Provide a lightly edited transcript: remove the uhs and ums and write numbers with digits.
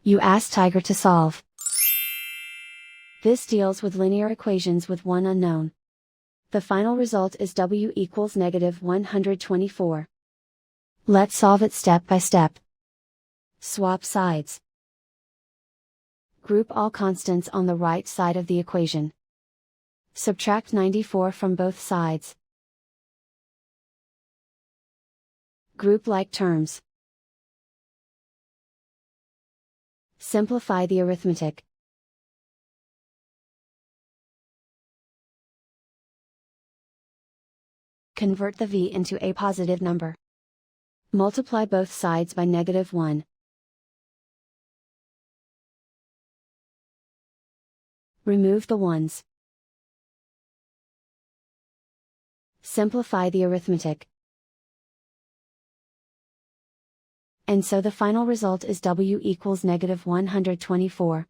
You ask Tiger to solve. This deals with linear equations with one unknown. The final result is W equals -124. Let's solve it step by step. Swap sides. Group all constants on the right side of the equation. Subtract 94 from both sides. Group like terms. Simplify the arithmetic. Convert the v into a positive number. Multiply both sides by -1. Remove the ones. Simplify the arithmetic. And so the final result is W equals -124.